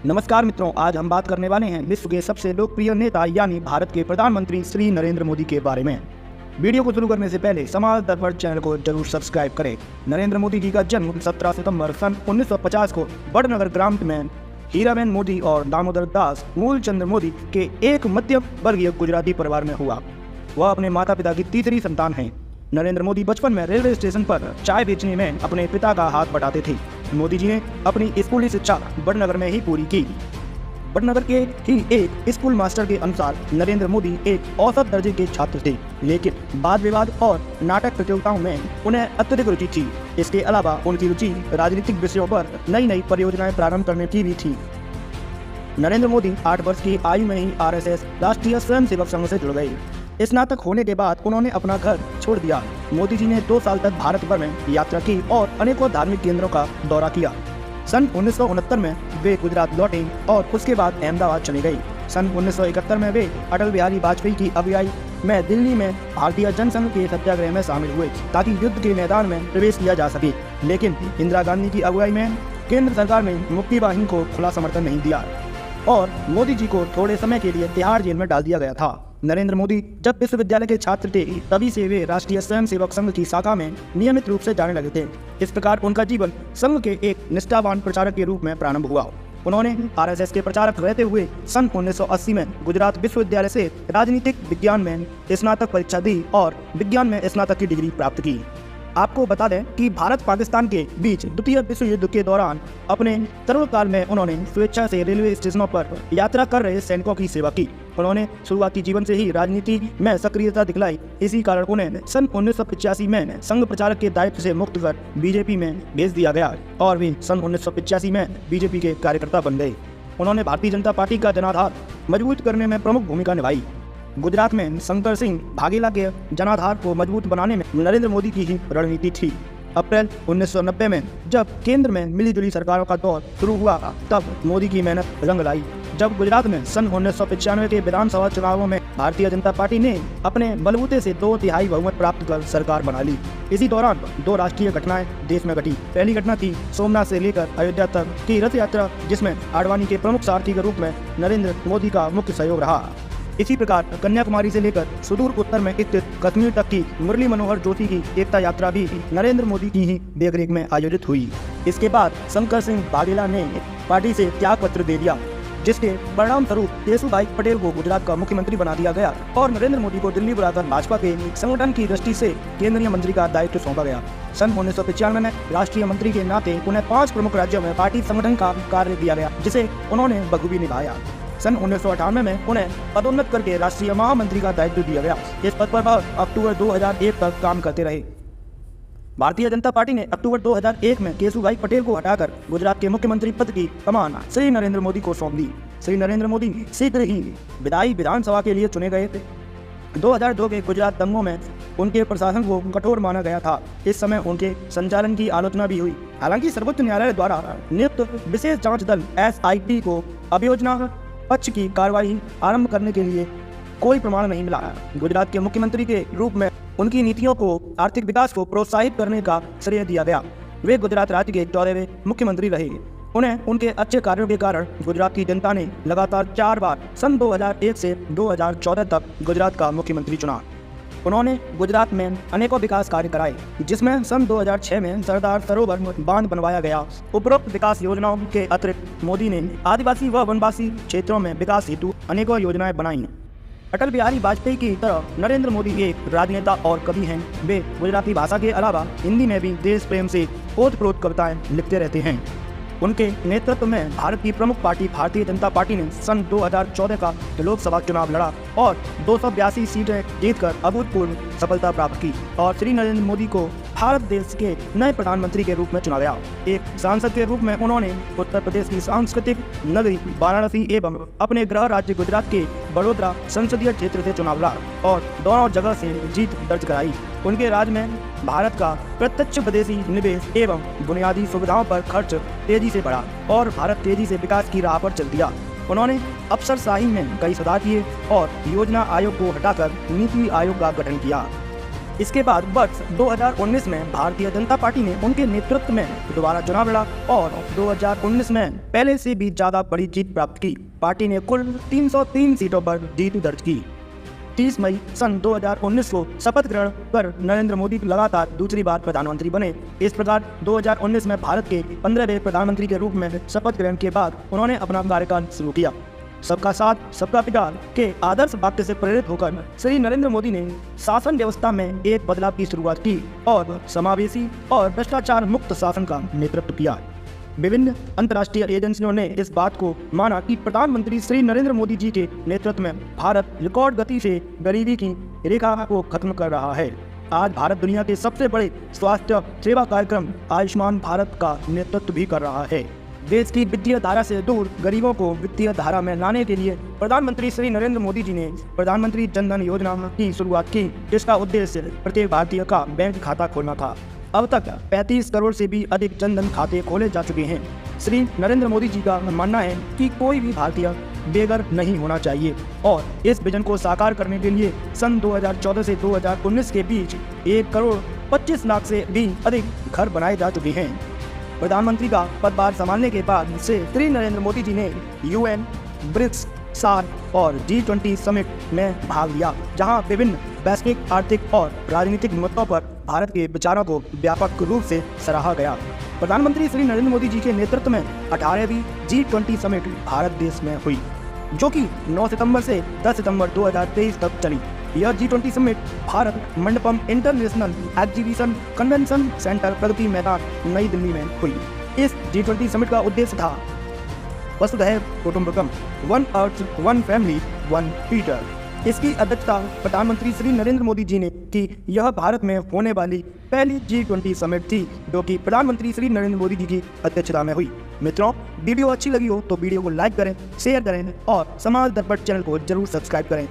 नमस्कार मित्रों, आज हम बात करने वाले हैं विश्व के सबसे लोकप्रिय नेता यानी भारत के प्रधानमंत्री श्री नरेंद्र मोदी के बारे में। वीडियो को शुरू करने से पहले समाज दर्पण चैनल को जरूर सब्सक्राइब करें। नरेंद्र मोदी जी का जन्म 17 सितंबर सन 1950 को बड़नगर ग्राम में हीराबेन मोदी और दामोदर दास मूलचंद मोदी के एक मध्यम वर्गीय गुजराती परिवार में हुआ। वह अपने माता पिता की तीसरी संतान है। नरेंद्र मोदी बचपन में रेलवे स्टेशन पर चाय बेचने में अपने पिता का हाथ बटाते थे। मोदी जी ने अपनी स्कूली शिक्षा बड़नगर में ही पूरी की। बड़नगर के ही एक स्कूल मास्टर के अनुसार नरेंद्र मोदी एक औसत दर्जे के छात्र थे, लेकिन वाद विवाद और नाटक प्रतियोगिताओं में उन्हें अत्यधिक रुचि थी। इसके अलावा उनकी रुचि राजनीतिक विषयों पर नई नई परियोजनाएं प्रारंभ करने की भी थी। नरेंद्र मोदी 8 वर्ष की आयु में ही RSS राष्ट्रीय स्वयंसेवक संघ से जुड़ गए। स्नातक होने के बाद उन्होंने अपना घर छोड़ दिया। मोदी जी ने 2 साल तक भारत भर में यात्रा की और अनेकों धार्मिक केंद्रों का दौरा किया। सन 1969 में वे गुजरात लौटे और उसके बाद अहमदाबाद चले गए। सन 1971 में वे अटल बिहारी वाजपेयी की अगुवाई में दिल्ली में भारतीय जनसंघ के सत्याग्रह में शामिल हुए ताकि युद्ध के मैदान में प्रवेश किया जा सके, लेकिन इंदिरा गांधी की अगुवाई में केंद्र सरकार ने मुक्ति वाहिनी को खुला समर्थन नहीं दिया और मोदी जी को थोड़े समय के लिए तिहाड़ जेल में डाल दिया गया था। नरेंद्र मोदी जब विश्वविद्यालय के छात्र थे तभी से वे राष्ट्रीय स्वयंसेवक संघ की शाखा में नियमित रूप से जाने लगे थे। इस प्रकार उनका जीवन संघ के एक निष्ठावान प्रचारक के रूप में प्रारंभ हुआ। उन्होंने RSS के प्रचारक रहते हुए सन 1980 में गुजरात विश्वविद्यालय से राजनीतिक विज्ञान में स्नातक परीक्षा दी और विज्ञान में स्नातक की डिग्री प्राप्त की। आपको बता दें कि भारत पाकिस्तान के बीच द्वितीय विश्व युद्ध के दौरान अपने तरुणकाल में उन्होंने स्वेच्छा से रेलवे स्टेशनों पर यात्रा कर रहे सैनिकों की सेवा की। उन्होंने शुरुआती जीवन से ही राजनीति में सक्रियता दिखलाई। इसी कारण उन्हें सन 1985 में संघ प्रचारक के दायित्व से मुक्त कर बीजेपी में भेज दिया गया और वे सन 1985 में बीजेपी के कार्यकर्ता बन गए। उन्होंने भारतीय जनता पार्टी का जनाधार मजबूत करने में प्रमुख भूमिका निभाई। गुजरात में शंकर सिंह वाघेला के जनाधार को मजबूत बनाने में नरेंद्र मोदी की ही रणनीति थी। अप्रैल 1990 में जब केंद्र में मिलीजुली सरकारों का दौर शुरू हुआ तब मोदी की मेहनत रंग लाई। जब गुजरात में सन 1995 के विधानसभा चुनावों में भारतीय जनता पार्टी ने अपने बलबूते से 2/3 बहुमत प्राप्त कर सरकार बना ली। इसी दौरान 2 राष्ट्रीय घटनाएं देश में घटी। पहली घटना थी सोमनाथ से लेकर अयोध्या तक की रथ यात्रा, जिसमें आडवाणी के प्रमुख सारथी के रूप में नरेंद्र मोदी का मुख्य सहयोग रहा। इसी प्रकार कन्याकुमारी से लेकर सुदूर उत्तर में स्थित कश्मीर तक की मुरली मनोहर जोशी की एकता यात्रा भी नरेंद्र मोदी की ही देखरेख में आयोजित हुई। इसके बाद शंकर सिंह वाघेला ने पार्टी से त्याग पत्र दे दिया, जिसके परिणाम स्वरूप केशुभाई पटेल को गुजरात का मुख्यमंत्री बना दिया गया और नरेंद्र मोदी को दिल्ली बुलाकर भाजपा के संगठन की दृष्टि से केंद्रीय मंत्री का दायित्व सौंपा गया। सन 1995 में राष्ट्रीय मंत्री के नाते उन्हें 5 प्रमुख राज्यों में पार्टी संगठन का कार्य दिया गया, जिसे उन्होंने बखूबी निभाया। सन 1998 में उन्हें पदोन्नत करके राष्ट्रीय महामंत्री का दायित्व दिया गया। इस पद पर वह अक्टूबर 2001 तक काम करते रहे। भारतीय जनता पार्टी ने अक्टूबर 2001 में केशुभाई पटेल को हटाकर गुजरात के मुख्यमंत्री पद की कमान श्री नरेंद्र मोदी को सौंप दी। श्री नरेंद्र मोदी शीघ्र ही विधायी विधानसभा के लिए चुने गए थे। 2002 के गुजरात दंगों में उनके प्रशासन को कठोर माना गया था। इस समय उनके संचालन की आलोचना भी हुई। हालांकि सर्वोच्च न्यायालय द्वारा नियुक्त विशेष जांच दल SIT को अभियोजना पक्ष की कार्रवाई आरंभ करने के लिए कोई प्रमाण नहीं मिला। गुजरात के मुख्यमंत्री के रूप में उनकी नीतियों को आर्थिक विकास को प्रोत्साहित करने का श्रेय दिया गया। वे गुजरात राज्य के 14वें मुख्यमंत्री रहे। उन्हें उनके अच्छे कार्यों के कारण गुजरात की जनता ने लगातार 4 बार सन 2001 से 2014 तक गुजरात का मुख्यमंत्री चुना। उन्होंने गुजरात में अनेकों विकास कार्य कराए, जिसमें सन 2006 में सरदार सरोवर बांध बनवाया गया। उपरोक्त विकास योजनाओं के अतिरिक्त मोदी ने आदिवासी व वनवासी क्षेत्रों में विकास हेतु अनेकों योजनाएं बनाई। अटल बिहारी वाजपेयी की तरह नरेंद्र मोदी एक राजनेता और कवि हैं। वे गुजराती भाषा के अलावा हिंदी में भी देश प्रेम से ओतप्रोत कविताएं लिखते रहते हैं। उनके नेतृत्व में भारत की प्रमुख पार्टी भारतीय जनता पार्टी ने सन 2014 का लोकसभा चुनाव लड़ा और 282 सीटें जीतकर अभूतपूर्व सफलता प्राप्त की और श्री नरेंद्र मोदी को भारत देश के नए प्रधानमंत्री के रूप में चुना गया। एक सांसद के रूप में उन्होंने उत्तर प्रदेश की सांस्कृतिक नगरी वाराणसी एवं अपने गृह राज्य गुजरात के बड़ोदरा संसदीय क्षेत्र से चुनाव लड़ा और दोनों जगह से जीत दर्ज कराई। उनके राज में भारत का प्रत्यक्ष विदेशी निवेश एवं बुनियादी सुविधाओं पर खर्च तेजी से बढ़ा और भारत तेजी से विकास की राह पर चल दिया। उन्होंने अफसरशाही में कई सुधार किए और योजना आयोग को हटाकर नीति आयोग का गठन किया। इसके बाद वर्ष 2019 में भारतीय जनता पार्टी ने उनके नेतृत्व में दोबारा चुनाव लड़ा और 2019 में पहले से भी ज्यादा बड़ी जीत प्राप्त की। पार्टी ने कुल 303 सीटों पर जीत दर्ज की। 30 मई सन 2019 को शपथ ग्रहण कर नरेंद्र मोदी लगातार दूसरी बार प्रधानमंत्री बने। इस प्रकार 2019 में भारत के 15वें प्रधानमंत्री के रूप में शपथ ग्रहण के बाद उन्होंने अपना कार्यकाल शुरू किया। सबका साथ सबका विकास के आदर्श वाक्य से प्रेरित होकर श्री नरेंद्र मोदी ने शासन व्यवस्था में एक बदलाव की शुरुआत की और समावेशी और भ्रष्टाचार मुक्त शासन का नेतृत्व किया। विभिन्न अंतर्राष्ट्रीय एजेंसियों ने इस बात को माना कि प्रधानमंत्री श्री नरेंद्र मोदी जी के नेतृत्व में भारत रिकॉर्ड गति से गरीबी की रेखा को खत्म कर रहा है। आज भारत दुनिया के सबसे बड़े स्वास्थ्य सेवा कार्यक्रम आयुष्मान भारत का नेतृत्व भी कर रहा है। देश की वित्तीय धारा से दूर गरीबों को वित्तीय धारा में लाने के लिए प्रधानमंत्री श्री नरेंद्र मोदी जी ने प्रधानमंत्री जन धन योजना की शुरुआत की, जिसका उद्देश्य प्रत्येक भारतीय का बैंक खाता खोलना था। अब तक 35 करोड़ से भी अधिक जन धन खाते खोले जा चुके हैं। श्री नरेंद्र मोदी जी का मानना है कि कोई भी भारतीय बेघर नहीं होना चाहिए और इस विजन को साकार करने के लिए सन 2014 से 2019 के बीच 1 करोड़ 25 लाख से भी अधिक घर बनाए जा चुके हैं। प्रधानमंत्री का पदभार संभालने के बाद से श्री नरेंद्र मोदी जी ने UN, ब्रिक्स, सार्क और G20 समिट में भाग लिया, जहां विभिन्न वैश्विक, आर्थिक और राजनीतिक मुद्दों पर भारत के विचारों को व्यापक रूप से सराहा गया। प्रधानमंत्री श्री नरेंद्र मोदी जी के नेतृत्व में 18वीं G20 समिट भारत देश में हुई, जो कि 9 सितंबर से 10 सितंबर 2023 तक चली। यह G20 summit Bharat Mandapam international exhibition convention centre Pragati Maidan New Delhi में हुई। इस G20 समिट का उद्देश्य था वसुधैव कुटुंबकम, one earth one family one future. इसकी अध्यक्षता प्रधानमंत्री श्री नरेंद्र मोदी जी ने की। यह भारत में होने वाली पहली G20 समिट थी, जो कि प्रधानमंत्री श्री नरेंद्र मोदी जी की अध्यक्षता में हुई। मित्रों, वीडियो अच्छी लगी हो तो वीडियो को लाइक करें, शेयर करें और समाज दर्पण चैनल को जरूर सब्सक्राइब करें।